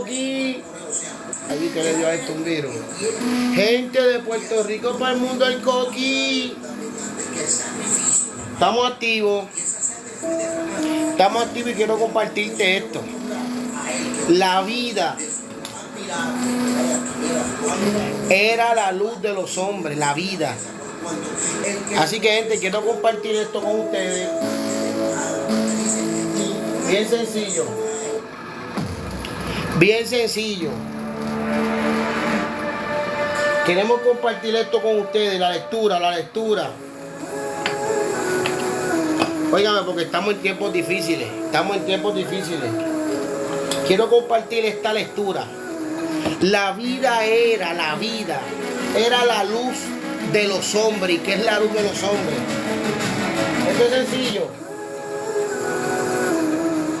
Aquí que le dio a esto un virus. Gente de Puerto Rico para el mundo, el Coqui. Estamos activos. Estamos activos y quiero compartirte esto. La vida era la luz de los hombres, la vida. Así que, gente, quiero compartir esto con ustedes. Bien sencillo. Bien sencillo. Queremos compartir esto con ustedes, la lectura. Óigame, porque estamos en tiempos difíciles. Quiero compartir esta lectura. La vida era la luz de los hombres. ¿Y qué es la luz de los hombres? Esto es sencillo.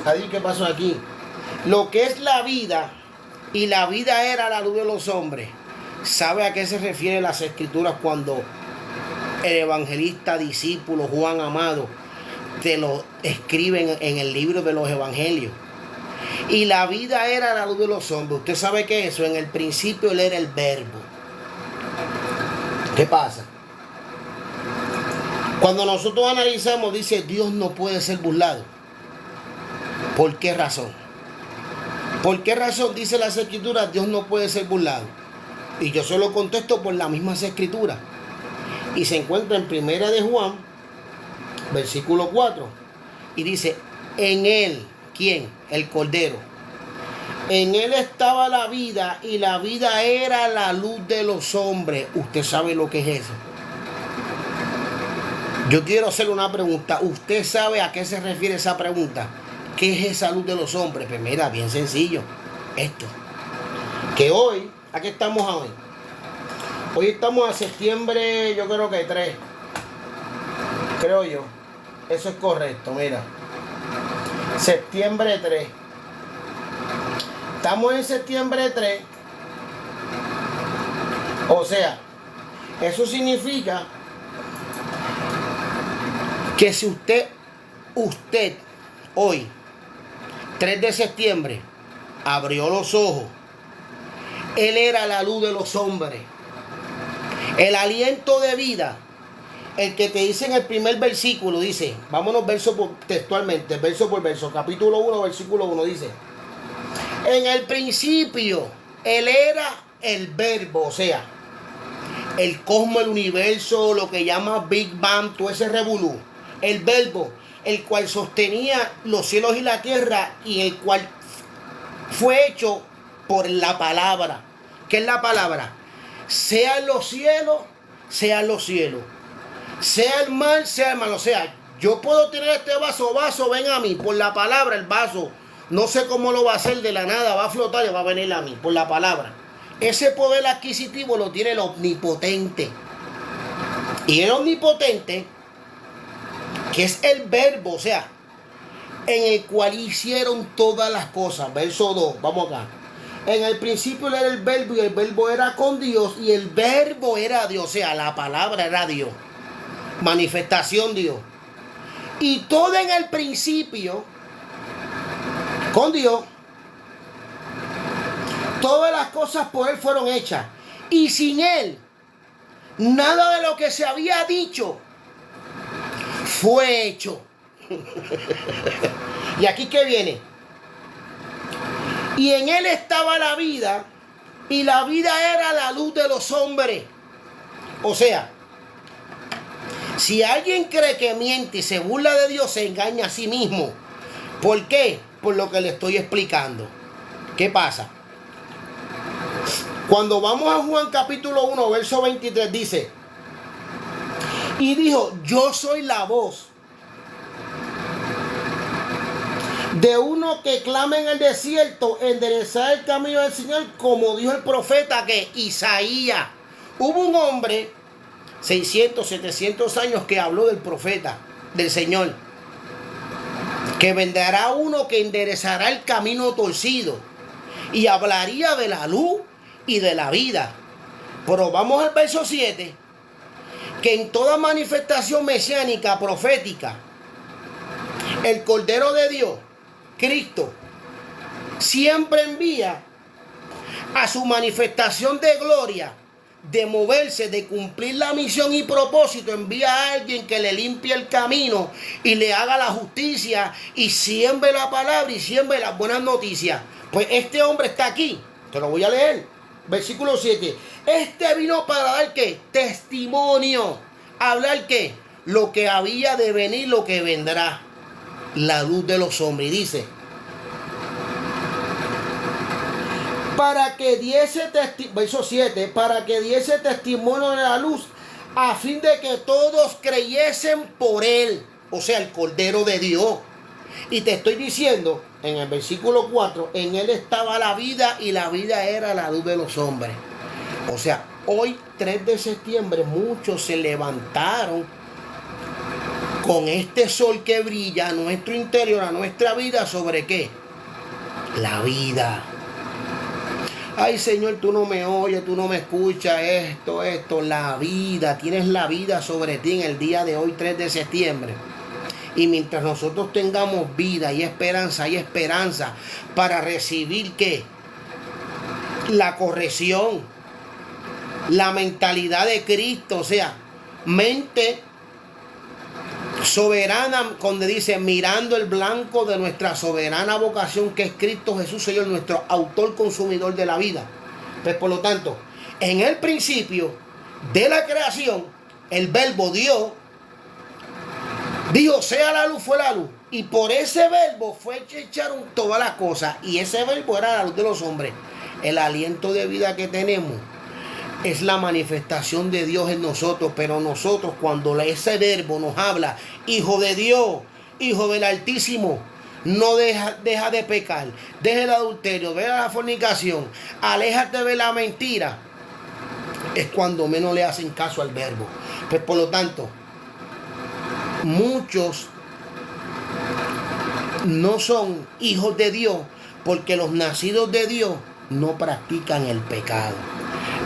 Ahí, ¿qué pasó aquí? Lo que es la vida, y la vida era la luz de los hombres. ¿Sabe a qué se refieren las escrituras cuando el evangelista discípulo Juan Amado te lo escriben en el libro de los evangelios? Y la vida era la luz de los hombres. Usted sabe que eso, en el principio él era el verbo. ¿Qué pasa? Cuando nosotros analizamos, dice, Dios no puede ser burlado. ¿Por qué razón? ¿Por qué razón dice las escrituras Dios no puede ser burlado? Y yo se lo contesto por las mismas escrituras. Y se encuentra en Primera de Juan, versículo 4. Y dice, en él, ¿quién? El Cordero. En él estaba la vida y la vida era la luz de los hombres. ¿Usted sabe lo que es eso? Yo quiero hacerle una pregunta. ¿Usted sabe a qué se refiere esa pregunta? ¿Qué es esa luz de los hombres? Pues mira, bien sencillo. Esto. Que hoy, ¿a qué estamos hoy? Hoy estamos a septiembre, yo creo que 3. Creo yo. Eso es correcto, mira. Septiembre 3. Estamos en septiembre 3. O sea, eso significa que si usted hoy, 3 de septiembre, abrió los ojos, él era la luz de los hombres, el aliento de vida, el que te dice en el primer versículo, dice, vámonos textualmente, verso por verso, capítulo 1, versículo 1, dice, en el principio, él era el verbo, o sea, el cosmos, el universo, lo que llama Big Bang, todo ese revolú, el verbo, el cual sostenía los cielos y la tierra y el cual fue hecho por la palabra. ¿Qué es la palabra? Sean los cielos, sean los cielos. Sea el mar, sea el mar. O sea, yo puedo tener este vaso, ven a mí. Por la palabra, el vaso, no sé cómo lo va a hacer de la nada, va a flotar y va a venir a mí, por la palabra. Ese poder adquisitivo lo tiene el omnipotente. Y el omnipotente, que es el verbo, o sea, en el cual hicieron todas las cosas. Verso 2, vamos acá. En el principio era el verbo y el verbo era con Dios y el verbo era Dios, o sea, la palabra era Dios. Manifestación Dios. Y todo en el principio con Dios. Todas las cosas por él fueron hechas. Y sin él, nada de lo que se había dicho fue hecho. Y aquí que viene. Y en él estaba la vida, y la vida era la luz de los hombres. O sea, si alguien cree que miente y se burla de Dios, se engaña a sí mismo. ¿Por qué? Por lo que le estoy explicando. ¿Qué pasa? Cuando vamos a Juan capítulo 1, verso 23, dice, y dijo, yo soy la voz de uno que clama en el desierto, enderezar el camino del Señor, como dijo el profeta que Isaías. Hubo un hombre, 600, 700 años, que habló del profeta, del Señor, que vendrá uno que enderezará el camino torcido y hablaría de la luz y de la vida. Pero vamos al verso 7, que en toda manifestación mesiánica, profética, el Cordero de Dios, Cristo, siempre envía a su manifestación de gloria, de moverse, de cumplir la misión y propósito, envía a alguien que le limpie el camino y le haga la justicia y siembre la palabra y siembre las buenas noticias. Pues este hombre está aquí, te lo voy a leer, versículo 7. Este vino para dar ¿qué? Testimonio, hablar ¿qué? Lo que había de venir, lo que vendrá, la luz de los hombres. Y dice, para que diese verso 7, para que diese testimonio de la luz, a fin de que todos creyesen por él, o sea, el Cordero de Dios. Y te estoy diciendo, en el versículo 4, en él estaba la vida y la vida era la luz de los hombres. O sea, hoy 3 de septiembre muchos se levantaron con este sol que brilla a nuestro interior, a nuestra vida. ¿Sobre qué? La vida. Ay, Señor, tú no me oyes, tú no me escuchas, esto, la vida. Tienes la vida sobre ti en el día de hoy, 3 de septiembre. Y mientras nosotros tengamos vida y esperanza, hay esperanza para recibir ¿qué? La corrección, la mentalidad de Cristo, o sea, mente soberana, donde dice, mirando el blanco de nuestra soberana vocación, que es Cristo Jesús, Señor, nuestro autor consumidor de la vida. Pues por lo tanto, en el principio de la creación, el verbo Dios dijo, sea la luz, fue la luz. Y por ese verbo fue que echaron todas las cosas. Y ese verbo era la luz de los hombres. El aliento de vida que tenemos es la manifestación de Dios en nosotros. Pero nosotros, cuando ese verbo nos habla, hijo de Dios, hijo del Altísimo, no deja de pecar, deja el adulterio, deja la fornicación, aléjate de la mentira, es cuando menos le hacen caso al verbo. Pues por lo tanto, muchos no son hijos de Dios porque los nacidos de Dios no practican el pecado.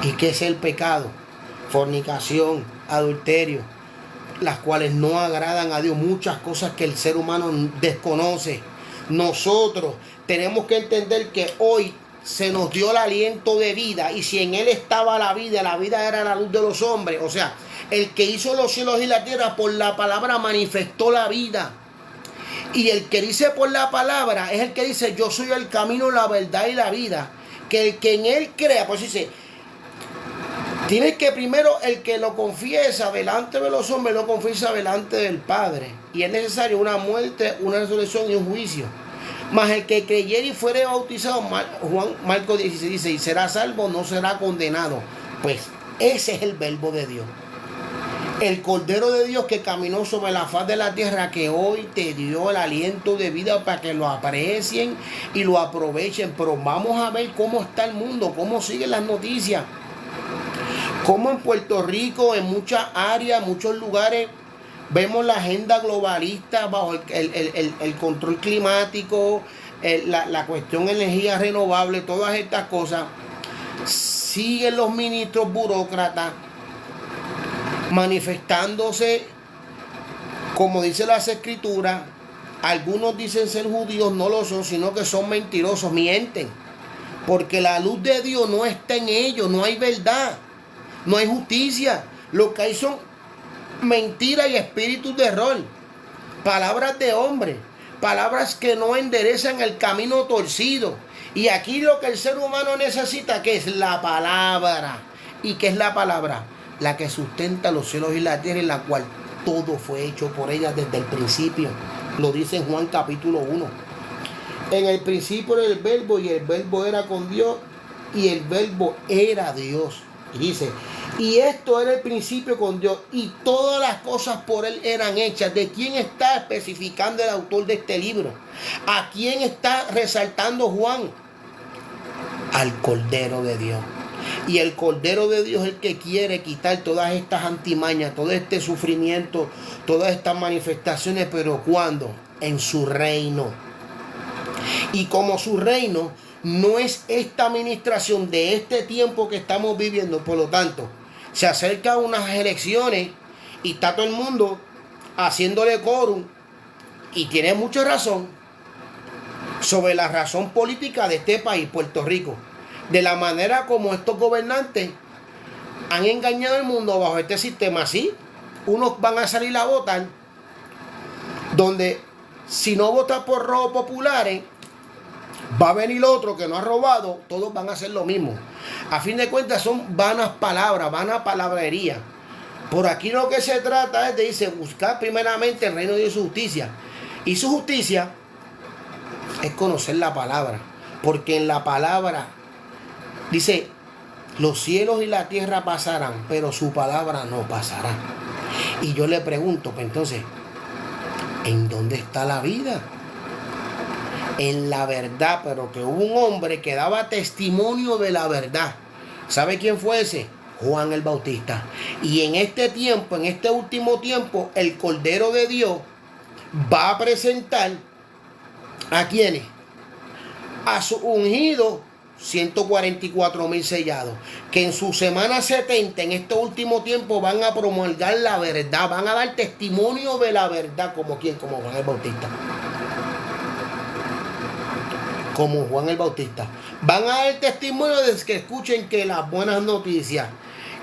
¿Y qué es el pecado? Fornicación, adulterio, las cuales no agradan a Dios, muchas cosas que el ser humano desconoce. Nosotros tenemos que entender que hoy se nos dio el aliento de vida, y si en él estaba la vida era la luz de los hombres. O sea, el que hizo los cielos y la tierra por la palabra manifestó la vida. Y el que dice por la palabra es el que dice, yo soy el camino, la verdad y la vida. Que el que en él crea, pues dice, tiene que primero el que lo confiesa delante de los hombres, lo confiesa delante del Padre. Y es necesario una muerte, una resurrección y un juicio. Mas el que creyere y fuere bautizado, Marcos 16 dice, y será salvo, no será condenado. Pues ese es el verbo de Dios. El Cordero de Dios que caminó sobre la faz de la tierra, que hoy te dio el aliento de vida para que lo aprecien y lo aprovechen. Pero vamos a ver cómo está el mundo, cómo siguen las noticias. Cómo en Puerto Rico, en muchas áreas, muchos lugares, vemos la agenda globalista bajo el control climático, la cuestión de energía renovable, todas estas cosas. Siguen los ministros burócratas manifestándose, como dice las escrituras. Algunos dicen ser judíos, no lo son, sino que son mentirosos, mienten. Porque la luz de Dios no está en ellos, no hay verdad, no hay justicia. Lo que hay son mentiras y espíritus de error, palabras de hombre, palabras que no enderezan el camino torcido. Y aquí lo que el ser humano necesita, que es la palabra. ¿Y qué es la palabra? La que sustenta los cielos y la tierra, en la cual todo fue hecho por ella desde el principio. Lo dice en Juan capítulo 1. En el principio era el verbo, y el verbo era con Dios, y el verbo era Dios. Y dice, y esto era el principio con Dios, y todas las cosas por él eran hechas. ¿De quién está especificando el autor de este libro? ¿A quién está resaltando Juan? Al Cordero de Dios. Y el Cordero de Dios es el que quiere quitar todas estas antimañas, todo este sufrimiento, todas estas manifestaciones. ¿Pero cuándo? En su reino. Y como su reino no es esta administración de este tiempo que estamos viviendo, por lo tanto, se acercan unas elecciones y está todo el mundo haciéndole quórum, y tiene mucha razón. sobre la razón política de este país, Puerto Rico, de la manera como estos gobernantes han engañado al mundo bajo este sistema. Así, unos van a salir a votar, donde si no vota por robos populares, va a venir otro que no ha robado, todos van a hacer lo mismo. A fin de cuentas son vanas palabras, vana palabrería. Por aquí lo que se trata es de, dice, buscar primeramente el reino de Dios y su justicia. Y su justicia es conocer la palabra, porque en la palabra dice, los cielos y la tierra pasarán, pero su palabra no pasará. Y yo le pregunto, pues entonces, ¿en dónde está la vida? En la verdad, pero que hubo un hombre que daba testimonio de la verdad. ¿Sabe quién fue ese? Juan el Bautista. Y en este tiempo, en este último tiempo, el Cordero de Dios va a presentar ¿a quiénes? A su ungido 144,000 sellados, que en su semana 70, en este último tiempo, van a promulgar la verdad, van a dar testimonio de la verdad, como quién, como Juan el Bautista. Como Juan el Bautista. Van a dar testimonio de que escuchen que las buenas noticias.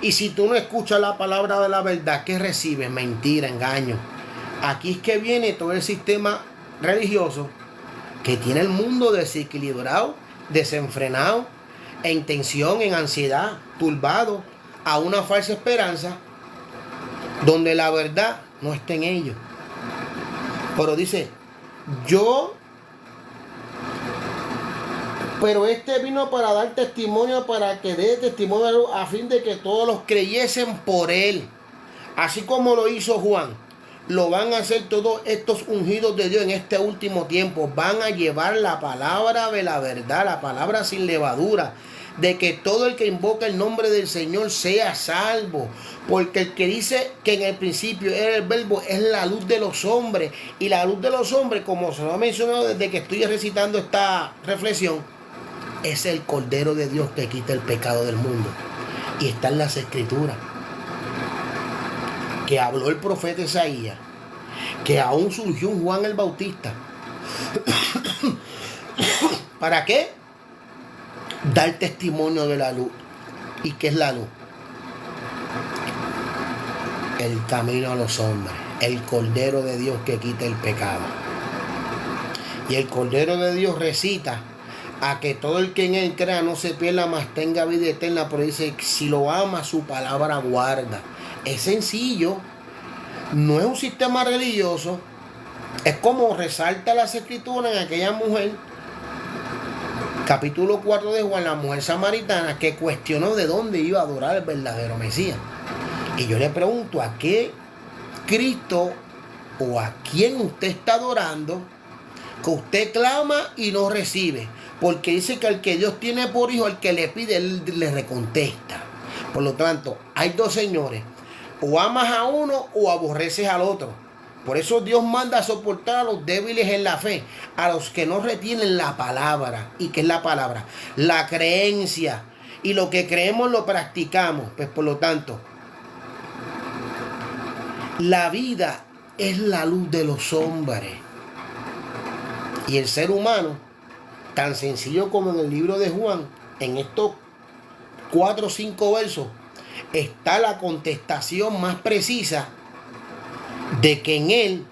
Y si tú no escuchas la palabra de la verdad, ¿qué recibes? Mentira, engaño. Aquí es que viene todo el sistema religioso que tiene el mundo desequilibrado, desenfrenado, en tensión, en ansiedad, turbado, a una falsa esperanza, donde la verdad no está en ellos. Pero dice, pero este vino para dar testimonio, para que dé testimonio a fin de que todos los creyesen por él. Así como lo hizo Juan, lo van a hacer todos estos ungidos de Dios en este último tiempo. Van a llevar la palabra de la verdad, la palabra sin levadura, de que todo el que invoca el nombre del Señor sea salvo. Porque el que dice que en el principio era el verbo es la luz de los hombres. Y la luz de los hombres, como se lo ha mencionado desde que estoy recitando esta reflexión, es el Cordero de Dios que quita el pecado del mundo. Y está en las Escrituras, que habló el profeta Isaías, que aún surgió un Juan el Bautista. ¿Para qué? Dar testimonio de la luz. ¿Y qué es la luz? El camino a los hombres, el Cordero de Dios que quita el pecado. Y el Cordero de Dios recita a que todo el que en él crea no se pierda, mas tenga vida eterna. Pero dice, si lo ama, su palabra guarda. Es sencillo, no es un sistema religioso. Es como resalta las Escrituras en aquella mujer, capítulo 4 de Juan, la mujer samaritana, que cuestionó de dónde iba a adorar el verdadero Mesías. Y yo le pregunto, ¿a qué Cristo o a quién usted está adorando que usted clama y no recibe? Porque dice que al que Dios tiene por hijo, al que le pide, él le recontesta. Por lo tanto, hay dos señores. O amas a uno o aborreces al otro. Por eso Dios manda a soportar a los débiles en la fe, a los que no retienen la palabra. ¿Y qué es la palabra? La creencia. Y lo que creemos lo practicamos. Pues por lo tanto, la vida es la luz de los hombres. Y el ser humano, tan sencillo como en el libro de Juan, en estos 4 o 5 versos, está la contestación más precisa de que en él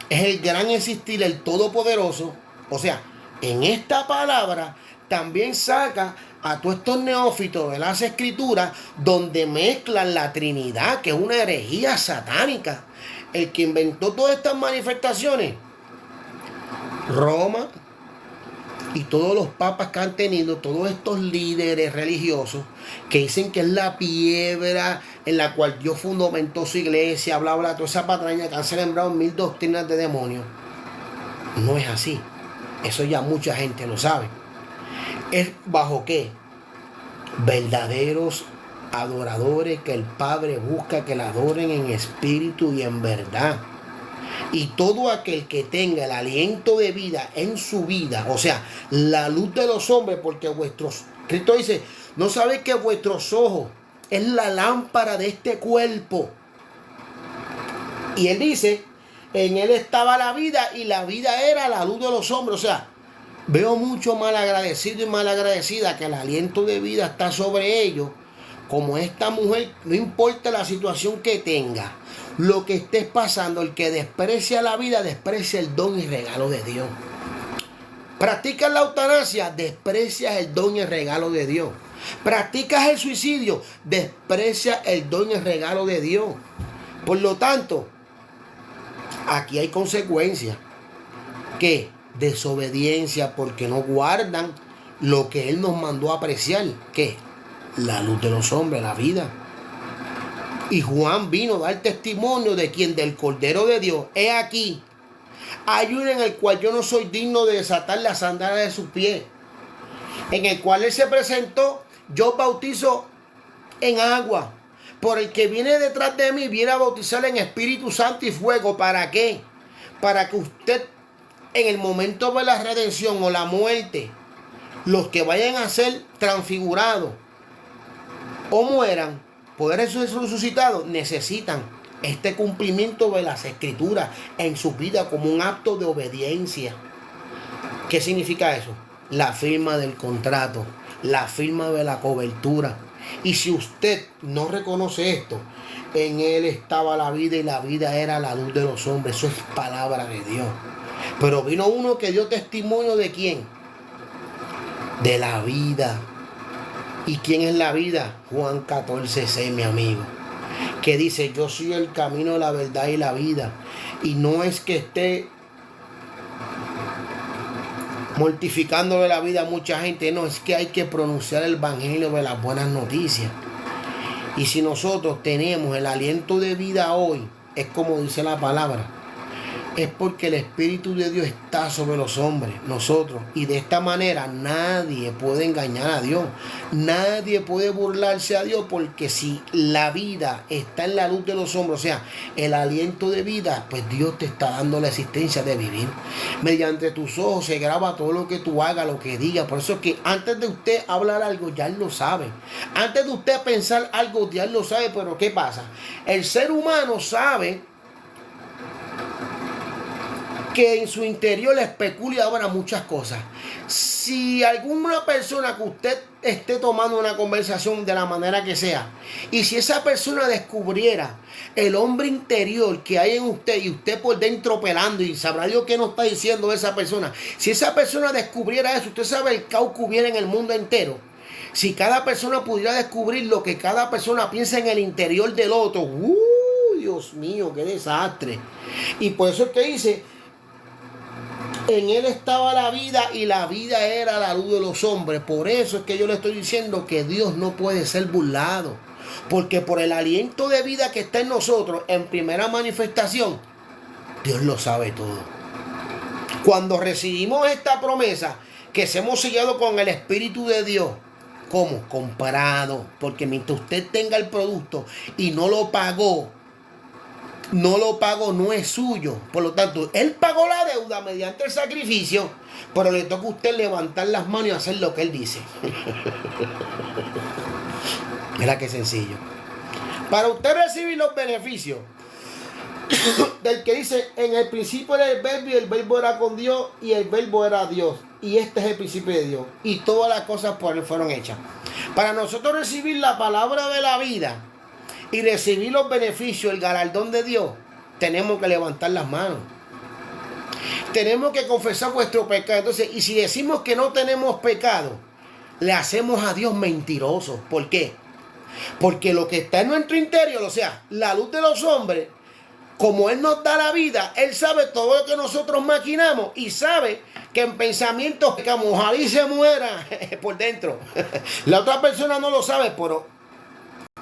es el gran existir, el todopoderoso. O sea, en esta palabra también saca a todos estos neófitos de las Escrituras, donde mezclan la Trinidad, que es una herejía satánica. El que inventó todas estas manifestaciones, Roma, y todos los papas que han tenido, todos estos líderes religiosos que dicen que es la piedra en la cual Dios fundamentó su iglesia, bla, bla, toda esa patraña, que han celebrado 1000 doctrinas de demonios. No es así. Eso ya mucha gente lo sabe. ¿Es bajo qué? Verdaderos adoradores que el Padre busca que la adoren en espíritu y en verdad. Y todo aquel que tenga el aliento de vida en su vida, o sea, la luz de los hombres, porque Cristo dice, no sabéis que vuestros ojos es la lámpara de este cuerpo. Y él dice, en él estaba la vida y la vida era la luz de los hombres. O sea, Veo mucho malagradecido y malagradecida que el aliento de vida está sobre ellos. Como esta mujer, no importa la situación que tenga, lo que estés pasando, el que desprecia la vida, desprecia el don y regalo de Dios. Practicas la eutanasia, desprecias el don y el regalo de Dios. Practicas el suicidio, desprecias el don y el regalo de Dios. Por lo tanto, aquí hay consecuencias. ¿Qué? Desobediencia, porque no guardan lo que Él nos mandó a apreciar. ¿Qué? La luz de los hombres, la vida. Y Juan vino a dar testimonio de quien, del Cordero de Dios. He aquí, hay uno en el cual yo no soy digno de desatar la sandalia de sus pies, en el cual Él se presentó. Yo bautizo en agua, por el que viene detrás de mí viene a bautizar en Espíritu Santo y fuego. ¿Para qué? Para que usted, en el momento de la redención o la muerte, los que vayan a ser transfigurados o mueran, poder ser resucitados, necesitan este cumplimiento de las Escrituras en su vida como un acto de obediencia. ¿Qué significa eso? La firma del contrato, la firma de la cobertura. Y si usted no reconoce esto, en Él estaba la vida y la vida era la luz de los hombres. Eso es palabra de Dios. Pero vino uno que dio testimonio ¿de quién? De la vida. ¿Y quién es la vida? Juan 14:6, mi amigo. Que dice, yo soy el camino, la verdad y la vida. Y no es que esté mortificándole la vida a mucha gente, no, es que hay que pronunciar el evangelio de las buenas noticias. Y si nosotros tenemos el aliento de vida hoy, es como dice la palabra, es porque el Espíritu de Dios está sobre los hombres, nosotros. Y de esta manera nadie puede engañar a Dios. Nadie puede burlarse a Dios, porque si la vida está en la luz de los hombres, o sea, el aliento de vida, pues Dios te está dando la existencia de vivir. Mediante tus ojos se graba todo lo que tú hagas, lo que digas. Por eso es que antes de usted hablar algo, ya Él lo sabe. Antes de usted pensar algo, ya Él lo sabe. Pero ¿qué pasa? El ser humano sabe que en su interior le especula ahora muchas cosas. Si alguna persona que usted esté tomando una conversación de la manera que sea, y si esa persona descubriera el hombre interior que hay en usted, y usted por dentro pelando, y sabrá Dios qué nos está diciendo esa persona, si esa persona descubriera eso, usted sabe el caos que hubiera en el mundo entero. Si cada persona pudiera descubrir lo que cada persona piensa en el interior del otro, Dios mío, qué desastre. Y por eso es que dice, en Él estaba la vida y la vida era la luz de los hombres. Por eso es que yo le estoy diciendo que Dios no puede ser burlado. Porque por el aliento de vida que está en nosotros, en primera manifestación, Dios lo sabe todo. Cuando recibimos esta promesa, que se hemos sellado con el Espíritu de Dios, ¿cómo? Comprado. Porque mientras usted tenga el producto y no lo pagó, no es suyo. Por lo tanto, Él pagó la deuda mediante el sacrificio, pero le toca a usted levantar las manos y hacer lo que Él dice. Mira qué sencillo. Para usted recibir los beneficios del que dice, en el principio era el verbo y el verbo era con Dios y el verbo era Dios. Y este es el principio de Dios. Y todas las cosas por Él fueron hechas. Para nosotros recibir la palabra de la vida y recibir los beneficios, el galardón de Dios, tenemos que levantar las manos. Tenemos que confesar vuestro pecado. Entonces, y si decimos que no tenemos pecado, le hacemos a Dios mentiroso. ¿Por qué? Porque lo que está en nuestro interior, o sea, la luz de los hombres, como Él nos da la vida, Él sabe todo lo que nosotros maquinamos y sabe que en pensamientos pecamos. Ojalá y se muera por dentro. La otra persona no lo sabe, pero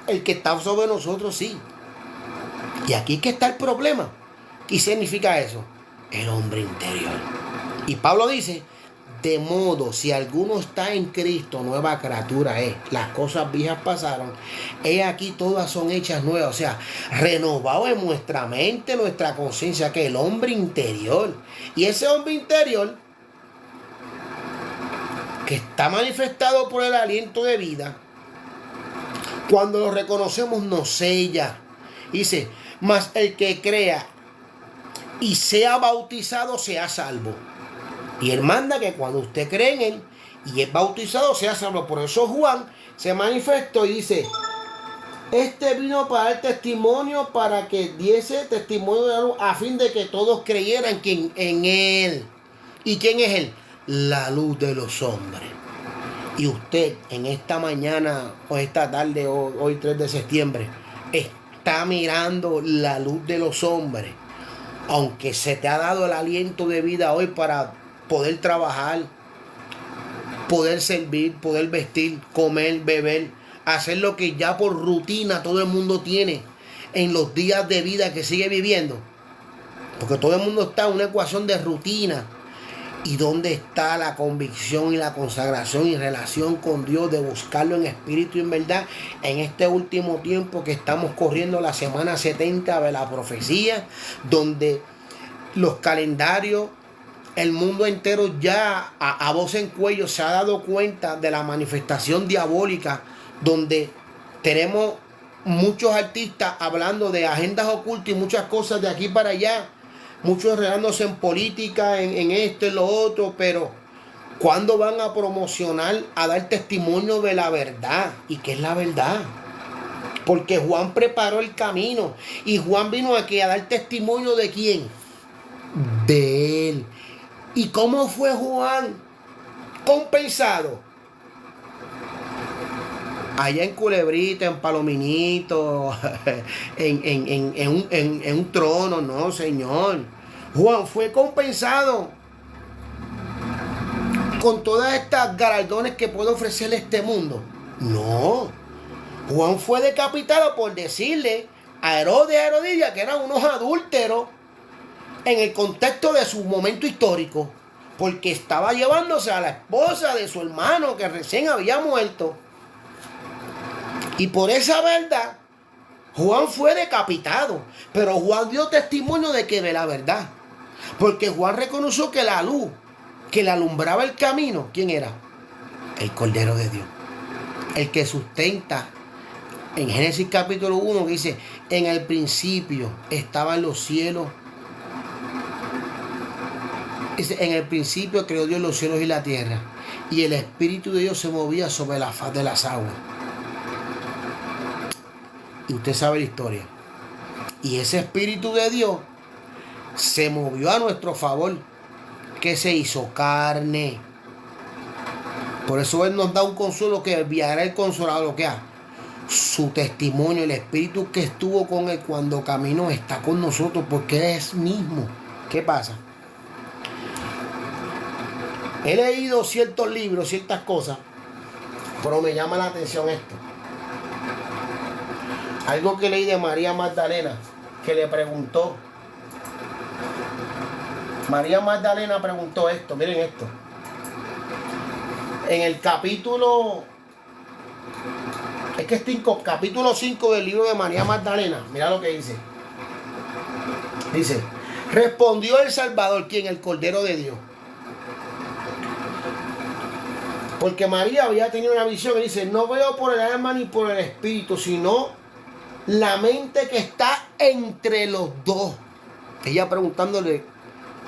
el que está sobre nosotros sí. Y aquí es que está el problema. ¿Qué significa eso? El hombre interior. Y Pablo dice, de modo, si alguno está en Cristo, nueva criatura es. Las cosas viejas pasaron. He aquí todas son hechas nuevas. O sea, renovado en nuestra mente, nuestra conciencia, que el hombre interior. Y ese hombre interior, que está manifestado por el aliento de vida, cuando lo reconocemos nos sella. Dice, mas el que crea y sea bautizado sea salvo. Y Él manda que cuando usted cree en Él y es bautizado, sea salvo. Por eso Juan se manifestó y dice, este vino para dar testimonio, para que diese testimonio de la luz, a fin de que todos creyeran en Él. ¿Y quién es Él? La luz de los hombres. Y usted en esta mañana o esta tarde, hoy 3 de septiembre, está mirando la luz de los hombres. Aunque se te ha dado el aliento de vida hoy para poder trabajar, poder servir, poder vestir, comer, beber, hacer lo que ya por rutina todo el mundo tiene en los días de vida que sigue viviendo. Porque todo el mundo está en una ecuación de rutina. ¿Y dónde está la convicción y la consagración y relación con Dios de buscarlo en espíritu y en verdad en este último tiempo que estamos corriendo la semana 70 de la profecía, donde los calendarios, el mundo entero ya a voz en cuello se ha dado cuenta de la manifestación diabólica, donde tenemos muchos artistas hablando de agendas ocultas y muchas cosas de aquí para allá, muchos enredándose en política, en esto y lo otro, pero ¿cuándo van a promocionar, a dar testimonio de la verdad? ¿Y qué es la verdad? Porque Juan preparó el camino y Juan vino aquí a dar testimonio ¿de quién? De Él. ¿Y cómo fue Juan compensado? Allá en Culebrita, en Palominito, en un trono, no, Señor. Juan fue compensado con todas estas galardones que puede ofrecerle este mundo. No. Juan fue decapitado por decirle a Herodes y a Herodías que eran unos adúlteros en el contexto de su momento histórico, porque estaba llevándose a la esposa de su hermano que recién había muerto. Y por esa verdad, Juan fue decapitado. Pero Juan dio testimonio de que de la verdad. Porque Juan reconoció que la luz que le alumbraba el camino, ¿quién era? El Cordero de Dios. El que sustenta. En Génesis capítulo 1 dice, en el principio estaban los cielos. Dice, en el principio creó Dios los cielos y la tierra. Y el Espíritu de Dios se movía sobre la faz de las aguas. Y usted sabe la historia. Y ese Espíritu de Dios se movió a nuestro favor, que se hizo carne. Por eso Él nos da un consuelo, que enviará el consolador, que ha su testimonio, el Espíritu que estuvo con Él cuando caminó está con nosotros, porque Él es mismo. ¿Qué pasa? He leído ciertos libros, ciertas cosas, pero me llama la atención esto. Algo que leí de María Magdalena, que le preguntó. María Magdalena preguntó esto, miren esto. En el capítulo, capítulo 5 del libro de María Magdalena, mira lo que dice. Dice, respondió el Salvador, ¿quién? El Cordero de Dios. Porque María había tenido una visión y dice, no veo por el alma ni por el espíritu, sino la mente que está entre los dos. Ella preguntándole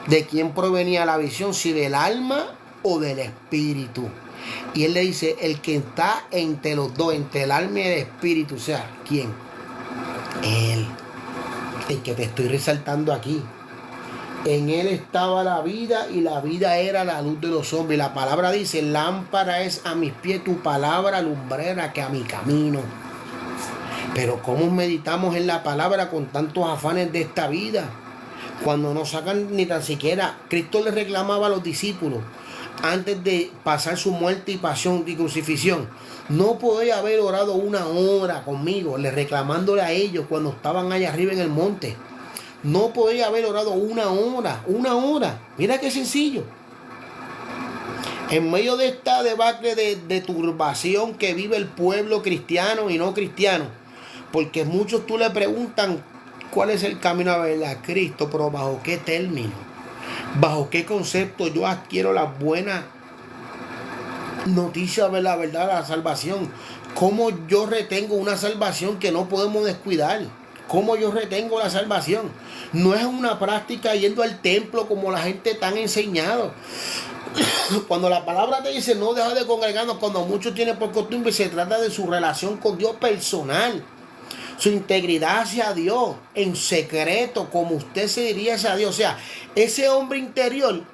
de quién provenía la visión, si del alma o del espíritu. Y él le dice, el que está entre los dos, entre el alma y el espíritu. O sea, ¿quién? Él. El que te estoy resaltando aquí. En Él estaba la vida y la vida era la luz de los hombres. Y la palabra dice, lámpara es a mis pies tu palabra, lumbrera que a mi camino. Pero ¿cómo meditamos en la palabra con tantos afanes de esta vida? Cuando no sacan ni tan siquiera, Cristo le reclamaba a los discípulos antes de pasar su muerte y pasión y crucifixión. No podía haber orado una hora conmigo, le reclamándole a ellos cuando estaban allá arriba en el monte. No podía haber orado una hora. Mira qué sencillo. En medio de esta debacle de turbación que vive el pueblo cristiano y no cristiano, porque muchos tú le preguntan cuál es el camino a ver a Cristo, pero bajo qué término, bajo qué concepto yo adquiero las buenas noticias de la verdad, la salvación. Cómo yo retengo una salvación que no podemos descuidar. ¿Cómo yo retengo la salvación? No es una práctica yendo al templo como la gente tan enseñado. Cuando la palabra te dice no deja de congregarnos, cuando muchos tienen por costumbre, se trata de su relación con Dios personal, su integridad hacia Dios, en secreto, como usted se diría hacia Dios. O sea, ese hombre interior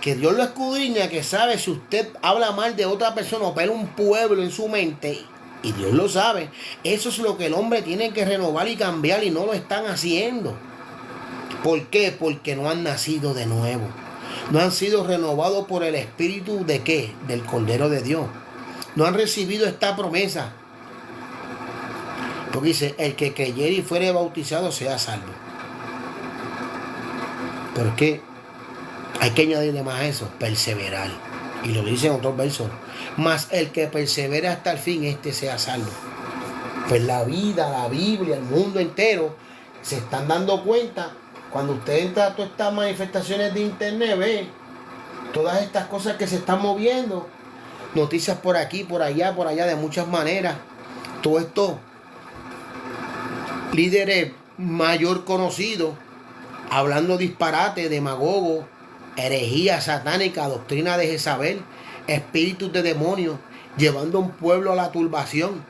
que Dios lo escudriña, que sabe si usted habla mal de otra persona o pela un pueblo en su mente, y Dios lo sabe. Eso es lo que el hombre tiene que renovar y cambiar, y no lo están haciendo. ¿Por qué? Porque no han nacido de nuevo. No han sido renovados por el Espíritu de ¿qué? Del Cordero de Dios. No han recibido esta promesa. Porque dice, el que creyere y fuere bautizado sea salvo. Pero es que hay que añadirle más a eso, perseverar. Y lo dice en otros versos. Mas el que persevera hasta el fin, este sea salvo. Pues la vida, la Biblia, el mundo entero se están dando cuenta. Cuando usted entra a todas estas manifestaciones de internet, ve todas estas cosas que se están moviendo. Noticias por aquí, por allá, de muchas maneras. Todo esto, líderes mayor conocidos, hablando disparate, demagogo, herejía satánica, doctrina de Jezabel, espíritus de demonios, llevando a un pueblo a la turbación,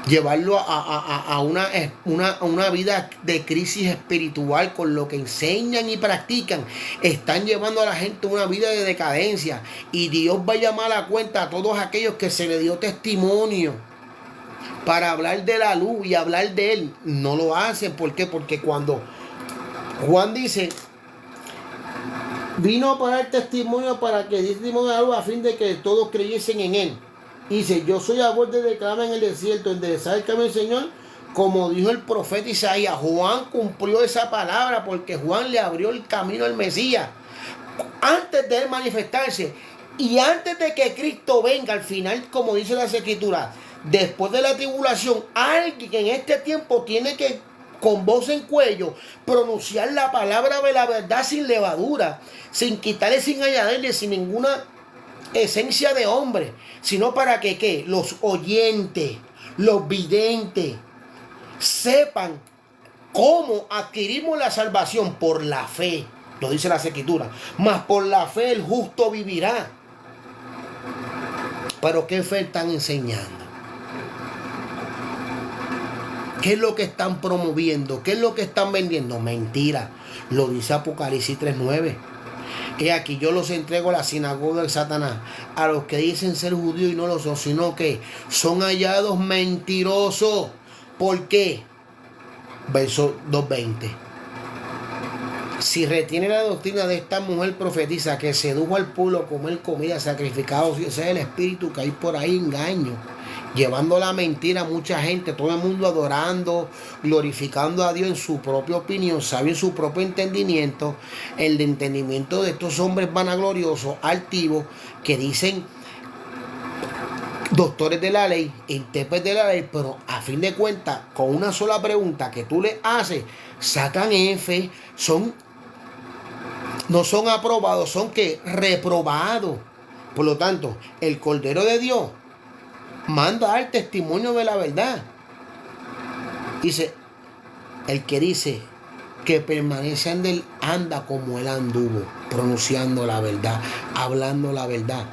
llevarlo a una vida de crisis espiritual con lo que enseñan y practican. Están llevando a la gente una vida de decadencia, y Dios va a llamar a cuenta a todos aquellos que se le dio testimonio para hablar de la luz y hablar de Él. No lo hacen. ¿Por qué? Porque cuando Juan dice, vino para dar testimonio, para que dice testimonio de la luz, a fin de que todos creyesen en Él. Dice, yo soy a voz de declarar en el desierto, enderezar el camino del Señor, como dijo el profeta Isaías. Juan cumplió esa palabra, porque Juan le abrió el camino al Mesías antes de él manifestarse, y antes de que Cristo venga al final, como dice las Escrituras, después de la tribulación, alguien en este tiempo tiene que, con voz en cuello, pronunciar la palabra de la verdad sin levadura, sin quitarle, sin añadirle, sin ninguna esencia de hombre, sino para que ¿qué? Los oyentes, los videntes sepan cómo adquirimos la salvación por la fe. Lo dice la Escritura. Mas por la fe el justo vivirá. Pero ¿qué fe están enseñando? ¿Qué es lo que están promoviendo? ¿Qué es lo que están vendiendo? Mentira. Lo dice Apocalipsis 3:9. Que aquí yo los entrego a la sinagoga de Satanás, a los que dicen ser judíos y no lo son, sino que son hallados mentirosos. ¿Por qué? Verso 2:20. Si retiene la doctrina de esta mujer profetiza que sedujo al pueblo a comer comida sacrificada, ese es el espíritu que hay por ahí, engaño, llevando la mentira a mucha gente, todo el mundo adorando, glorificando a Dios en su propia opinión, sabio en su propio entendimiento, el entendimiento de estos hombres vanagloriosos, altivos, que dicen doctores de la ley, intérpretes de la ley, pero a fin de cuentas, con una sola pregunta que tú le haces, sacan F, no son aprobados, son que reprobados. Por lo tanto, el Cordero de Dios manda a dar testimonio de la verdad. Dice, el que dice que permanece en él anda como él anduvo, pronunciando la verdad, hablando la verdad,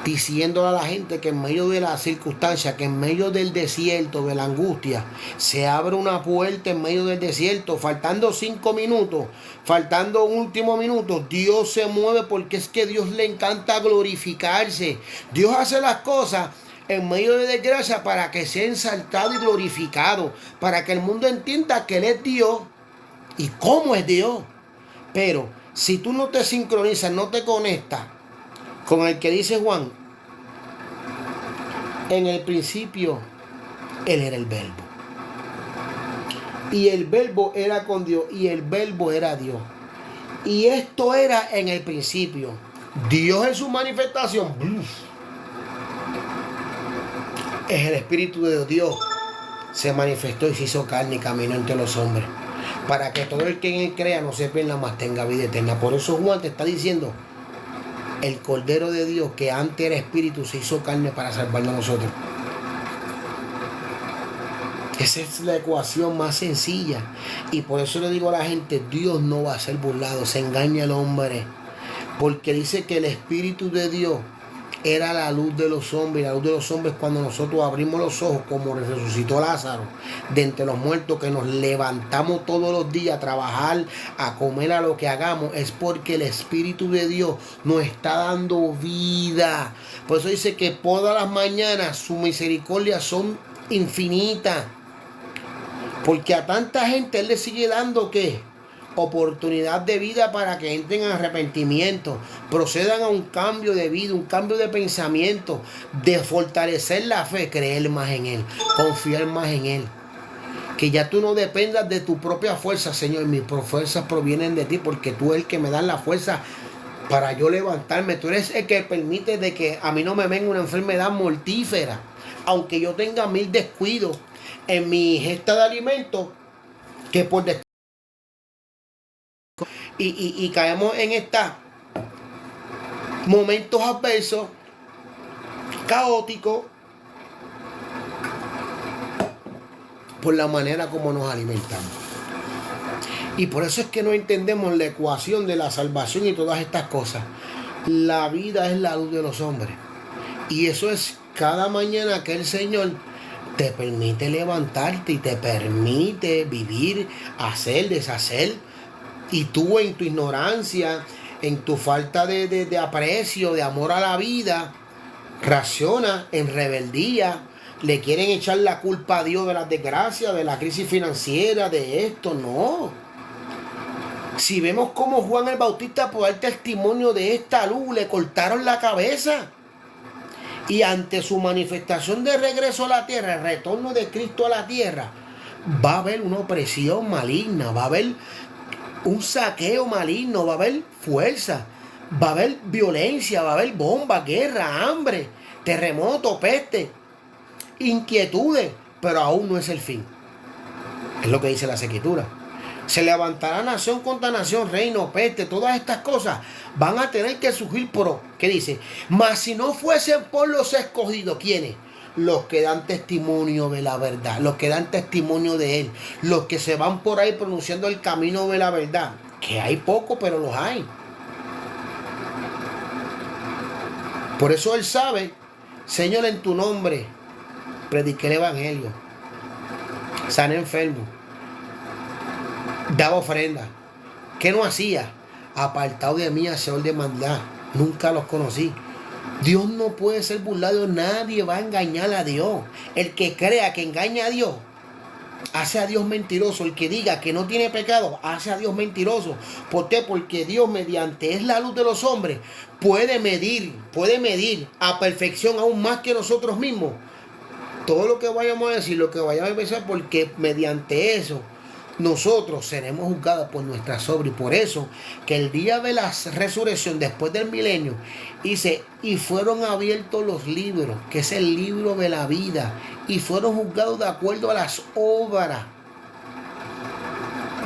diciéndole a la gente que en medio de la circunstancia, que en medio del desierto, de la angustia, se abre una puerta en medio del desierto, faltando 5 minutos, faltando un último minuto, Dios se mueve, porque es que Dios le encanta glorificarse. Dios hace las cosas en medio de desgracia para que sea exaltado y glorificado, para que el mundo entienda que Él es Dios y cómo es Dios. Pero si tú no te sincronizas, no te conectas con el que dice Juan, en el principio Él era el Verbo, y el Verbo era con Dios, y el Verbo era Dios, y esto era en el principio. Dios en su manifestación es el Espíritu de Dios, se manifestó y se hizo carne y caminó entre los hombres, para que todo el que en Él crea no se pierda, mas tenga vida eterna. Por eso Juan te está diciendo, el Cordero de Dios, que antes era Espíritu, se hizo carne para salvarnos a nosotros. Esa es la ecuación más sencilla. Y por eso le digo a la gente, Dios no va a ser burlado, se engaña el hombre. Porque dice que el Espíritu de Dios era la luz de los hombres. Y la luz de los hombres, cuando nosotros abrimos los ojos, como resucitó Lázaro de entre los muertos, que nos levantamos todos los días a trabajar, a comer, a lo que hagamos, es porque el Espíritu de Dios nos está dando vida. Por eso dice que todas las mañanas sus misericordias son infinitas. Porque a tanta gente Él le sigue dando, ¿qué? Oportunidad de vida para que entren en arrepentimiento, procedan a un cambio de vida, un cambio de pensamiento, de fortalecer la fe, creer más en Él, confiar más en Él. Que ya tú no dependas de tu propia fuerza, Señor. Mis fuerzas provienen de ti, porque tú eres el que me das la fuerza para yo levantarme. Tú eres el que permite de que a mí no me venga una enfermedad mortífera, aunque yo tenga 1000 descuidos en mi gesta de alimentos, que por y caemos en estos momentos adversos, caóticos, por la manera como nos alimentamos. Y por eso es que no entendemos la ecuación de la salvación y todas estas cosas. La vida es la luz de los hombres. Y eso es cada mañana que el Señor te permite levantarte y te permite vivir, hacer, deshacer. Y tú en tu ignorancia, en tu falta de aprecio, de amor a la vida, reacciona en rebeldía. Le quieren echar la culpa a Dios de las desgracias, de la crisis financiera, de esto. No. Si vemos cómo Juan el Bautista, por dar testimonio de esta luz, le cortaron la cabeza. Y ante su manifestación de regreso a la tierra, el retorno de Cristo a la tierra, va a haber una opresión maligna, va a haber un saqueo maligno, va a haber fuerza, va a haber violencia, va a haber bomba, guerra, hambre, terremoto, peste, inquietudes, pero aún no es el fin. Es lo que dice la Escritura. Se levantará nación contra nación, reino, peste, todas estas cosas van a tener que surgir por, ¿qué dice? Mas si no fuesen por los escogidos, ¿quiénes? Los que dan testimonio de la verdad, los que dan testimonio de Él, los que se van por ahí pronunciando el camino de la verdad, que hay poco, pero los hay. Por eso Él sabe, Señor, en tu nombre prediqué el evangelio, sané enfermo, daba ofrenda. ¿Qué no hacía? Apartado de mí, hacedor de maldad. Nunca los conocí. Dios no puede ser burlado. Nadie va a engañar a Dios. El que crea que engaña a Dios, hace a Dios mentiroso. El que diga que no tiene pecado, hace a Dios mentiroso. ¿Por qué? Porque Dios, mediante es la luz de los hombres, puede medir a perfección aún más que nosotros mismos todo lo que vayamos a decir, lo que vayamos a pensar, porque mediante eso nosotros seremos juzgados por nuestras obras. Y por eso que el día de la resurrección, después del milenio, dice, y fueron abiertos los libros, que es el libro de la vida, y fueron juzgados de acuerdo a las obras,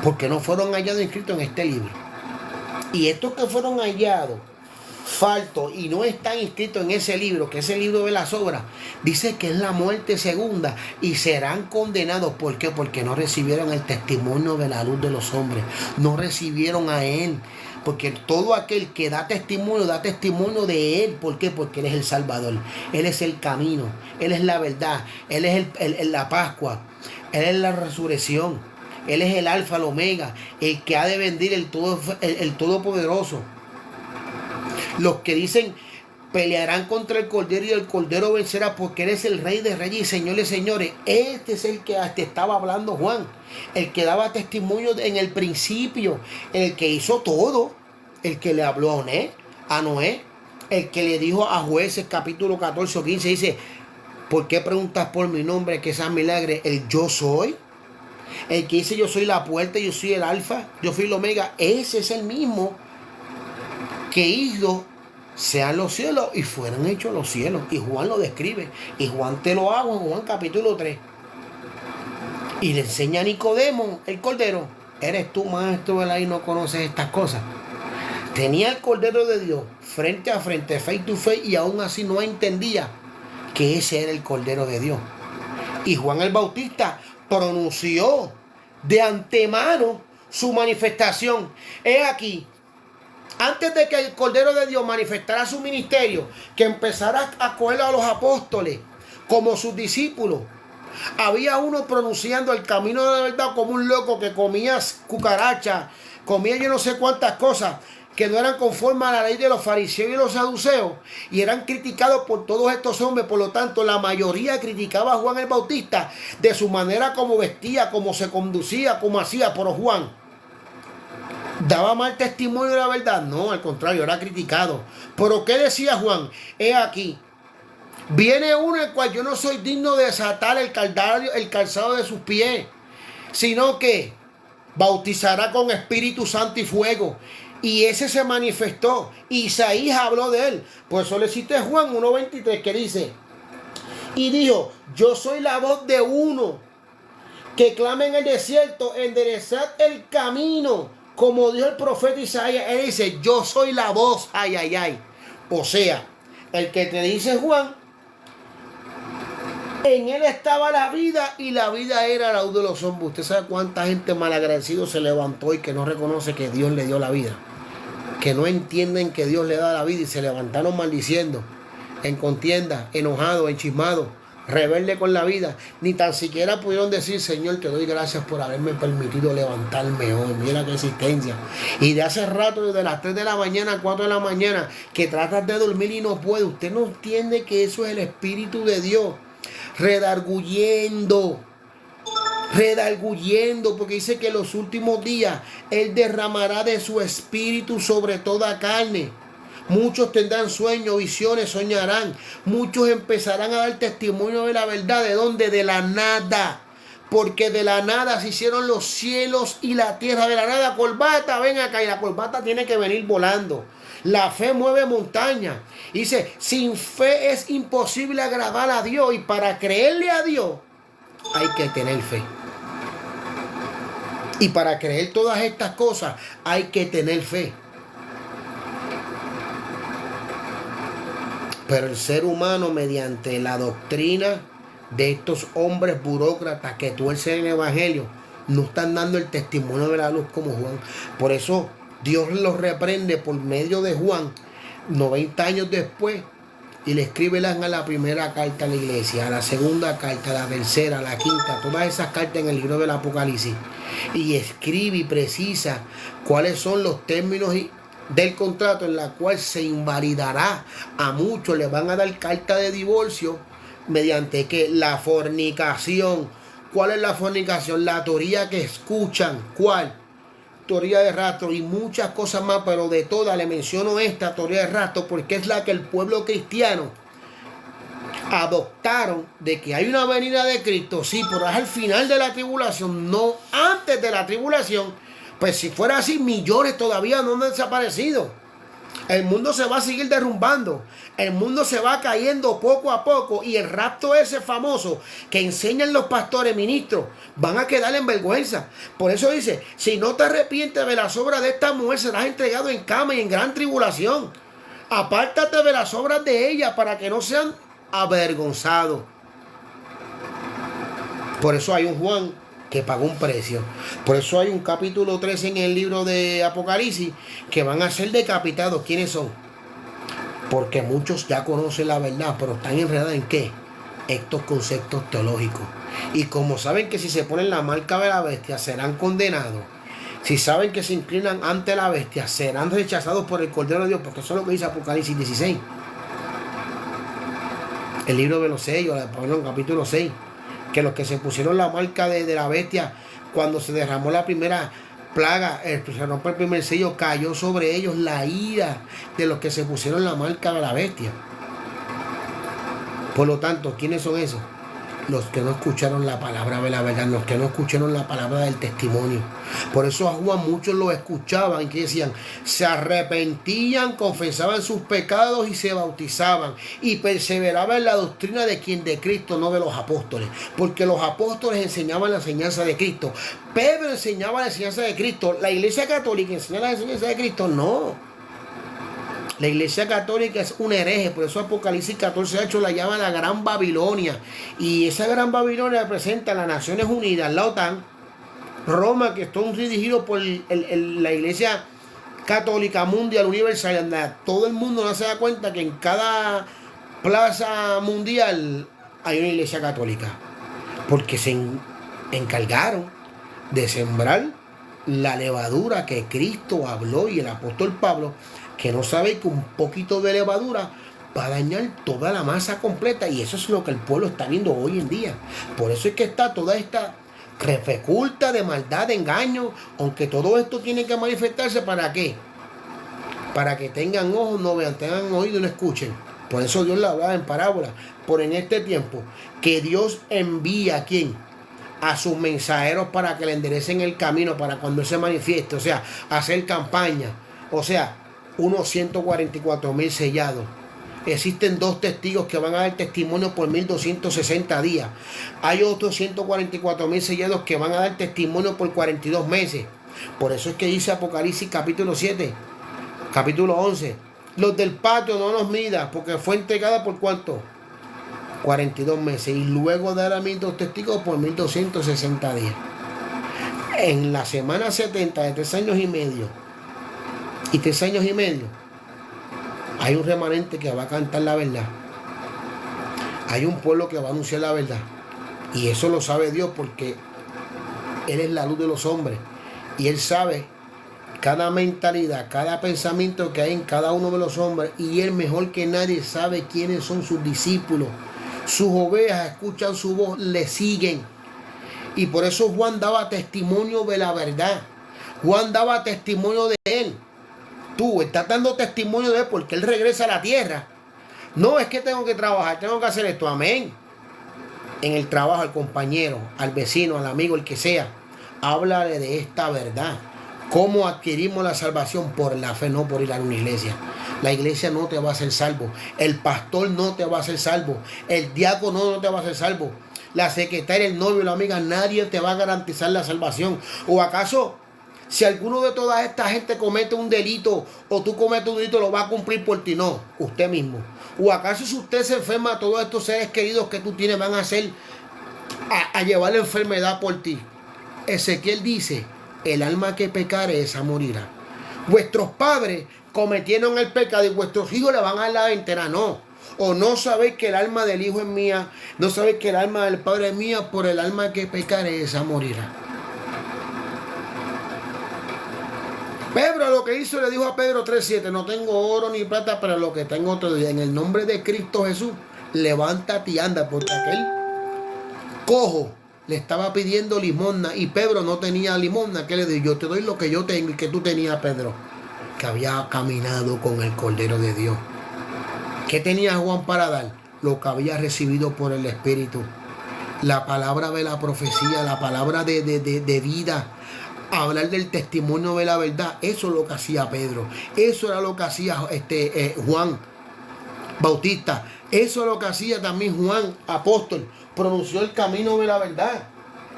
porque no fueron hallados inscritos en este libro. Y estos que fueron hallados faltos y no están inscritos en ese libro, que es el libro de las obras, dice que es la muerte segunda, y serán condenados. ¿Por qué? Porque no recibieron el testimonio de la luz de los hombres, no recibieron a Él. Porque todo aquel que da testimonio de Él. ¿Por qué? Porque Él es el Salvador, Él es el camino, Él es la verdad, Él es la Pascua, Él es la resurrección, Él es el Alfa, el Omega, el que ha de venir, el Todopoderoso. Los que dicen, pelearán contra el Cordero y el Cordero vencerá, porque Él es el Rey de Reyes y Señor de Señores. Este es el que hasta estaba hablando Juan, el que daba testimonio en el principio, el que hizo todo, el que le habló a Noé, el que le dijo a Jueces capítulo 14 o 15, dice, ¿por qué preguntas por mi nombre? Que sea milagre. El yo soy, el que dice yo soy la puerta, yo soy el Alfa, yo soy el Omega. Ese es el mismo que hizo sean los cielos y fueron hechos los cielos. Y Juan lo describe. Y Juan te lo hago en Juan capítulo 3. Y le enseña a Nicodemo, el Cordero. ¿Eres tú, maestro de la ley, no conoces estas cosas? Tenía el Cordero de Dios frente a frente, face to face, y aún así no entendía que ese era el Cordero de Dios. Y Juan el Bautista, pronunció de antemano su manifestación. He aquí, antes de que el Cordero de Dios manifestara su ministerio, que empezara a coger a los apóstoles como sus discípulos, había uno pronunciando el camino de la verdad como un loco que comía cucarachas, comía yo no sé cuántas cosas que no eran conformes a la ley de los fariseos y los saduceos, y eran criticados por todos estos hombres. Por lo tanto, la mayoría criticaba a Juan el Bautista de su manera como vestía, como se conducía, como hacía. Pero Juan daba mal testimonio de la verdad. No, al contrario, era criticado. Pero ¿qué decía Juan? He aquí, viene uno el cual yo no soy digno de desatar el calzado de sus pies, sino que bautizará con Espíritu Santo y fuego. Y ese se manifestó. Isaías habló de él. Por eso le cité Juan 1:23, que dice: y dijo, yo soy la voz de uno que clama en el desierto, enderezad el camino, como dijo el profeta Isaías. Él dice, yo soy la voz, ay, ay, ay. O sea, el que te dice Juan, en él estaba la vida, y la vida era la luz de los hombres. Usted sabe cuánta gente malagradecido se levantó y que no reconoce que Dios le dio la vida, que no entienden que Dios le da la vida, y se levantaron maldiciendo, en contienda, enojados, enchismados, rebelde con la vida. Ni tan siquiera pudieron decir, Señor, te doy gracias por haberme permitido levantarme hoy. Mira qué existencia. Y de hace rato, desde las 3 de la mañana, 4 de la mañana, que tratas de dormir y no puedes. Usted no entiende que eso es el Espíritu de Dios redarguyendo, porque dice que en los últimos días Él derramará de su Espíritu sobre toda carne. Muchos tendrán sueños, visiones, soñarán. Muchos empezarán a dar testimonio de la verdad. ¿De dónde? De la nada. Porque de la nada se hicieron los cielos y la tierra. De la nada, corbata, ven acá. Y la corbata tiene que venir volando. La fe mueve montañas. Dice, sin fe es imposible agradar a Dios. Y para creerle a Dios hay que tener fe. Y para creer todas estas cosas hay que tener fe. Pero el ser humano, mediante la doctrina de estos hombres burócratas que tuercen el evangelio, no están dando el testimonio de la luz como Juan. Por eso Dios los reprende por medio de Juan 90 años después, y le escribe a la primera carta a la iglesia, a la segunda carta, a la tercera, a la quinta, todas esas cartas en el libro del Apocalipsis, y escribe y precisa cuáles son los términos del contrato en la cual se invalidará. A muchos le van a dar carta de divorcio mediante que la fornicación. ¿Cuál es la fornicación? La teoría que escuchan. ¿Cuál? Teoría de rastro y muchas cosas más, pero de todas le menciono esta teoría de rastro porque es la que el pueblo cristiano adoptaron, de que hay una venida de Cristo, sí, pero es al final de la tribulación, no antes de la tribulación. Pues si fuera así, millones todavía no han desaparecido. El mundo se va a seguir derrumbando. El mundo se va cayendo poco a poco. Y el rapto ese famoso que enseñan los pastores, ministros, van a quedar en vergüenza. Por eso dice, si no te arrepientes de las obras de esta mujer, serás entregado en cama y en gran tribulación. Apártate de las obras de ella para que no sean avergonzados. Por eso hay un Juan que pagó un precio. Por eso hay un capítulo 13 en el libro de Apocalipsis que van a ser decapitados. ¿Quiénes son? Porque muchos ya conocen la verdad, pero están enredados en ¿qué? Estos conceptos teológicos. Y como saben que si se ponen la marca de la bestia serán condenados, si saben que se inclinan ante la bestia serán rechazados por el Cordero de Dios, porque eso es lo que dice Apocalipsis 16. El libro de los sellos, perdón, capítulo 6. Que los que se pusieron la marca de la bestia, cuando se derramó la primera plaga, se rompe el primer sello, cayó sobre ellos la ira de los que se pusieron la marca de la bestia. Por lo tanto, ¿quiénes son esos? Los que no escucharon la palabra de la verdad, los que no escucharon la palabra del testimonio. Por eso a Juan muchos lo escuchaban, que decían, se arrepentían, confesaban sus pecados y se bautizaban. Y perseveraban en la doctrina de quien, de Cristo, no de los apóstoles. Porque los apóstoles enseñaban la enseñanza de Cristo. Pedro enseñaba la enseñanza de Cristo. La iglesia católica enseña la enseñanza de Cristo. No. La iglesia católica es un hereje, por eso Apocalipsis 14:8 la llama la Gran Babilonia. Y esa Gran Babilonia representa a las Naciones Unidas, la OTAN, Roma, que está dirigido por la iglesia católica mundial universal, donde todo el mundo no se da cuenta que en cada plaza mundial hay una iglesia católica, porque se encargaron de sembrar la levadura que Cristo habló y el apóstol Pablo, que no sabe que un poquito de levadura va a dañar toda la masa completa, y eso es lo que el pueblo está viendo hoy en día. Por eso es que está toda esta refeculta de maldad, de engaño, aunque todo esto tiene que manifestarse. ¿Para qué? Para que tengan ojos, no vean, tengan oído y no escuchen. Por eso Dios la hablaba en parábola. Por en este tiempo que Dios envía ¿a quién? A sus mensajeros para que le enderecen el camino para cuando Él se manifieste, o sea, hacer campaña, o sea, unos 144,000 sellados. Existen 2 testigos que van a dar testimonio por 1260 días. Hay otros 144,000 sellados que van a dar testimonio por 42 meses. Por eso es que dice Apocalipsis capítulo 7, capítulo 11, los del patio no nos midas, porque fue entregada por ¿cuánto? 42 meses, y luego dará 1,200 testigos por 1260 días. En la semana 70 de 3 años y medio y 3 años y medio hay un remanente que va a cantar la verdad. Hay un pueblo que va a anunciar la verdad, y eso lo sabe Dios, porque Él es la luz de los hombres, y Él sabe cada mentalidad, cada pensamiento que hay en cada uno de los hombres, y Él mejor que nadie sabe quiénes son sus discípulos. Sus ovejas escuchan su voz, le siguen. Y por eso Juan daba testimonio de la verdad. Juan daba testimonio de Él. Tú estás dando testimonio de Él porque Él regresa a la tierra. No es que tengo que trabajar, tengo que hacer esto. Amén. En el trabajo, al compañero, al vecino, al amigo, el que sea, háblale de esta verdad. ¿Cómo adquirimos la salvación? Por la fe, no por ir a una iglesia. La iglesia no te va a hacer salvo. El pastor no te va a hacer salvo. El diácono no te va a hacer salvo. La secretaria, el novio, la amiga, nadie te va a garantizar la salvación. ¿O acaso, si alguno de toda esta gente comete un delito, o tú cometes un delito, lo va a cumplir por ti? No, usted mismo. ¿O acaso si usted se enferma, todos estos seres queridos que tú tienes van a hacer, a llevar la enfermedad por ti? Ezequiel dice: el alma que pecare, esa morirá. Vuestros padres cometieron el pecado y vuestros hijos le van a dar la entera. No. O no sabéis que el alma del hijo es mía, no sabéis que el alma del padre es mía, por el alma que pecare, esa morirá. Pedro lo que hizo, le dijo a Pedro 3:7: no tengo oro ni plata, pero lo que tengo te doy. En el nombre de Cristo Jesús, levántate y anda, porque aquel cojo le estaba pidiendo limosna y Pedro no tenía limosna. ¿Qué le dijo? Yo te doy lo que yo tengo y que tú tenías, Pedro, que había caminado con el Cordero de Dios. ¿Qué tenía Juan para dar? Lo que había recibido por el Espíritu. La palabra de la profecía, la palabra de vida. Hablar del testimonio de la verdad. Eso es lo que hacía Pedro. Eso era lo que hacía Juan Bautista. Eso es lo que hacía también Juan apóstol. Pronunció el camino de la verdad.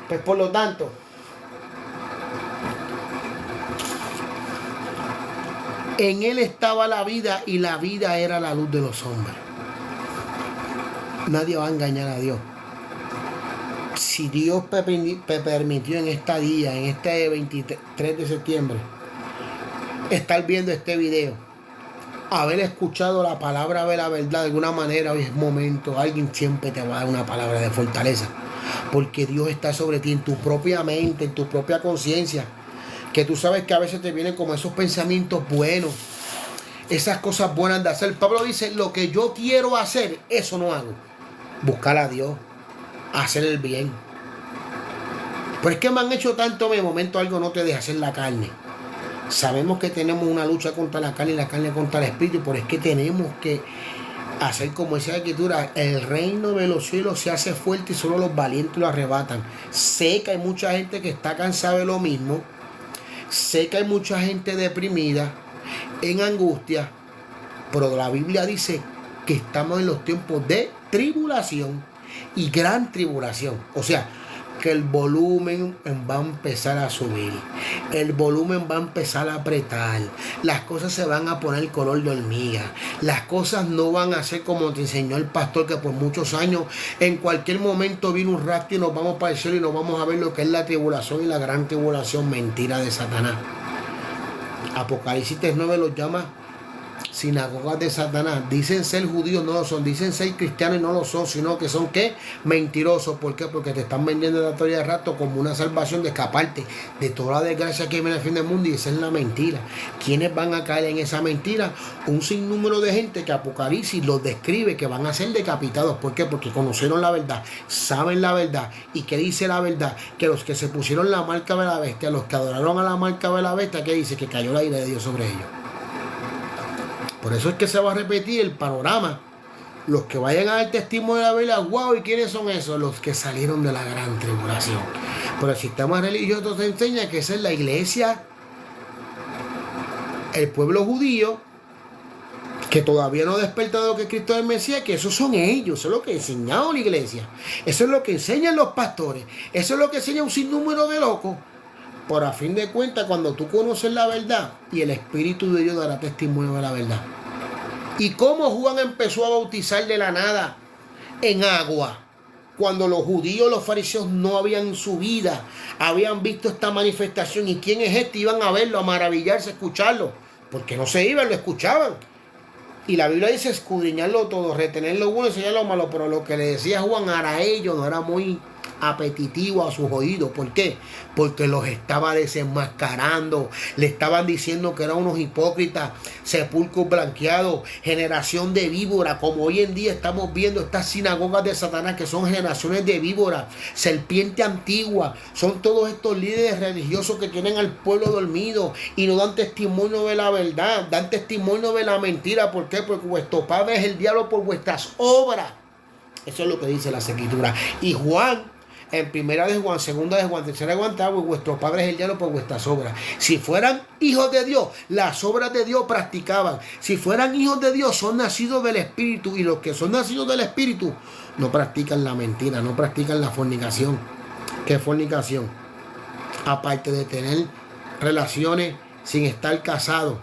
Pues por lo tanto, en Él estaba la vida, y la vida era la luz de los hombres. Nadie va a engañar a Dios. Si Dios permitió en este día, en este 23 de septiembre, estar viendo este video, haber escuchado la palabra de la verdad de alguna manera, hoy es momento. Alguien siempre te va a dar una palabra de fortaleza, porque Dios está sobre ti, en tu propia mente, en tu propia conciencia, que tú sabes que a veces te vienen como esos pensamientos buenos, esas cosas buenas de hacer. Pablo dice: lo que yo quiero hacer, eso no hago. Buscar a Dios, hacer el bien. Pero es que me han hecho tanto, de momento algo no te deja hacer la carne. Sabemos que tenemos una lucha contra la carne y la carne contra el espíritu, pero es que tenemos que hacer como esa escritura: el reino de los cielos se hace fuerte y solo los valientes lo arrebatan. Sé que hay mucha gente que está cansada de lo mismo. Sé que hay mucha gente deprimida, en angustia, pero la Biblia dice que estamos en los tiempos de tribulación y gran tribulación. O sea, que el volumen va a empezar a subir. el volumen va a empezar a apretar, las cosas se van a poner color de hormiga, las cosas no van a ser como te enseñó el pastor, que por muchos años en cualquier momento vino un rapto y nos vamos para el cielo y nos vamos a ver lo que es la tribulación y la gran tribulación. Mentira de Satanás. Apocalipsis 9 los llama sinagogas de Satanás. Dicen ser judíos, no lo son. Dicen ser cristianos y no lo son, sino que son ¿qué? Mentirosos. ¿Por qué? Porque te están vendiendo la teoría de rato como una salvación de escaparte de toda la desgracia que viene al fin del mundo, y esa es la mentira. ¿Quiénes van a caer en esa mentira? Un sinnúmero de gente que Apocalipsis los describe que van a ser decapitados. ¿Por qué? Porque conocieron la verdad, saben la verdad. ¿Y qué dice la verdad? Que los que se pusieron la marca de la bestia, los que adoraron a la marca de la bestia, ¿qué dice? Que cayó la ira de Dios sobre ellos. Por eso es que se va a repetir el panorama. Los que vayan a dar testimonio de la verdad, wow, ¿y quiénes son esos? Los que salieron de la gran tribulación. Pero el sistema religioso te enseña que esa es la iglesia, el pueblo judío, que todavía no ha despertado que Cristo es el Mesías, que esos son ellos, eso es lo que ha enseñado la iglesia, eso es lo que enseñan los pastores, eso es lo que enseña un sinnúmero de locos. Por a fin de cuentas, cuando tú conoces la verdad, y el Espíritu de Dios dará testimonio de la verdad. ¿Y cómo Juan empezó a bautizar de la nada en agua? Cuando los judíos, los fariseos no habían en su vida, habían visto esta manifestación. ¿Y quién es este? Iban a verlo, a maravillarse, a escucharlo. Porque no se iban, lo escuchaban. Y la Biblia dice escudriñarlo todo, retener lo bueno y enseñar lo malo. Pero lo que le decía Juan a ellos no era muy apetitivo a sus oídos. ¿Por qué? Porque los estaba desenmascarando, le estaban diciendo que eran unos hipócritas, sepulcros blanqueados, generación de víbora, como hoy en día estamos viendo estas sinagogas de Satanás, que son generaciones de víbora, serpiente antigua. Son todos estos líderes religiosos que tienen al pueblo dormido y no dan testimonio de la verdad, dan testimonio de la mentira. ¿Por qué? Porque vuestro padre es el diablo por vuestras obras. Eso es lo que dice la Escritura. Y Juan, en primera de Juan, segunda de Juan, tercera de Juan, pues vuestro padre es el diablo por vuestras obras. Si fueran hijos de Dios, las obras de Dios practicaban. Si fueran hijos de Dios, son nacidos del Espíritu. Y los que son nacidos del Espíritu no practican la mentira, no practican la fornicación. ¿Qué fornicación? Aparte de tener relaciones sin estar casados,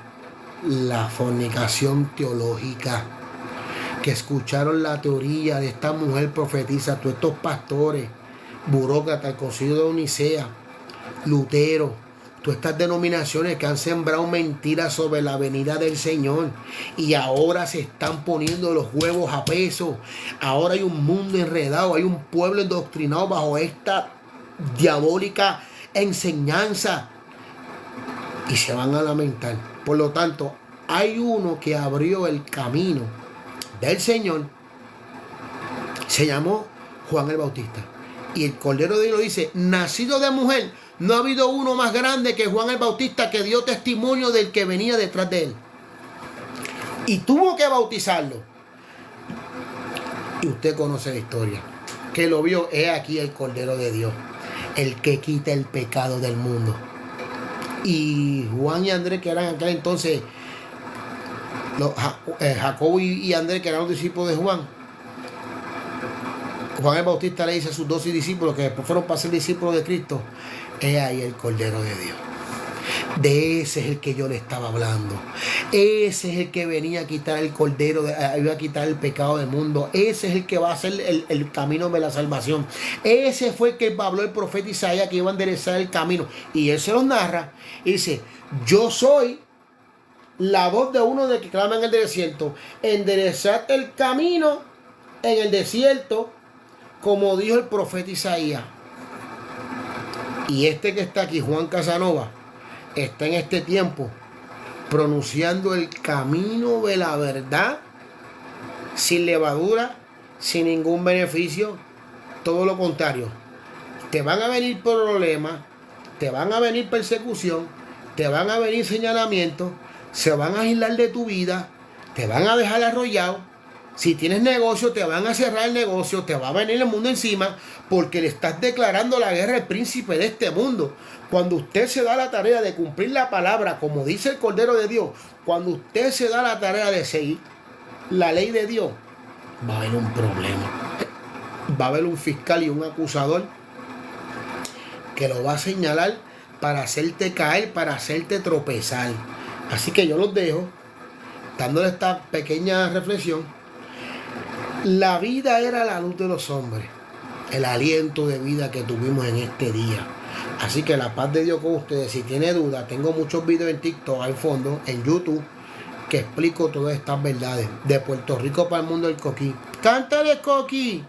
la fornicación teológica. Que escucharon la teoría de esta mujer profetiza, todos estos pastores, burócratas, el concilio de Nicea, Lutero, todas estas denominaciones que han sembrado mentiras sobre la venida del Señor, y ahora se están poniendo los huevos a peso. Ahora hay un mundo enredado, hay un pueblo endoctrinado bajo esta diabólica enseñanza, y se van a lamentar. Por lo tanto, hay uno que abrió el camino del Señor, se llamó Juan el Bautista. Y el Cordero de Dios lo dice, nacido de mujer, no ha habido uno más grande que Juan el Bautista, que dio testimonio del que venía detrás de él. Y tuvo que bautizarlo. Y usted conoce la historia. Que lo vio, es aquí el Cordero de Dios, el que quita el pecado del mundo. Y Juan y Andrés, que eran en aquel entonces, Jacobo y Andrés, que eran los discípulos de Juan. Juan el Bautista le dice a sus 12 discípulos, que después fueron para ser discípulos de Cristo, es ahí el Cordero de Dios. De ese es el que yo le estaba hablando. Ese es el que venía a quitar el cordero, iba a quitar el pecado del mundo. Ese es el que va a hacer el camino de la salvación. Ese fue el que habló el profeta Isaías, que iba a enderezar el camino. Y él se los narra y dice, yo soy la voz de uno de que clama en el desierto, enderezad el camino en el desierto, como dijo el profeta Isaías. Y este que está aquí, Juan Casanova, está en este tiempo pronunciando el camino de la verdad, sin levadura, sin ningún beneficio. Todo lo contrario, te van a venir problemas, te van a venir persecución, te van a venir señalamientos, se van a aislar de tu vida, te van a dejar arrollado. Si tienes negocio, te van a cerrar el negocio, te va a venir el mundo encima, porque le estás declarando la guerra al príncipe de este mundo. Cuando usted se da la tarea de cumplir la palabra, como dice el Cordero de Dios, cuando usted se da la tarea de seguir la ley de Dios, va a haber un problema. Va a haber un fiscal y un acusador que lo va a señalar para hacerte caer, para hacerte tropezar. Así que yo los dejo dándole esta pequeña reflexión. La vida era la luz de los hombres, el aliento de vida que tuvimos en este día. Así que la paz de Dios con ustedes. Si tiene duda, tengo muchos videos en TikTok, al fondo, en YouTube, que explico todas estas verdades. De Puerto Rico para el mundo del coquí. ¡Cántale, coquí!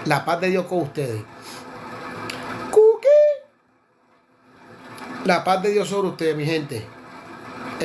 La paz de Dios con ustedes. ¡Cuquí! La paz de Dios sobre ustedes, mi gente.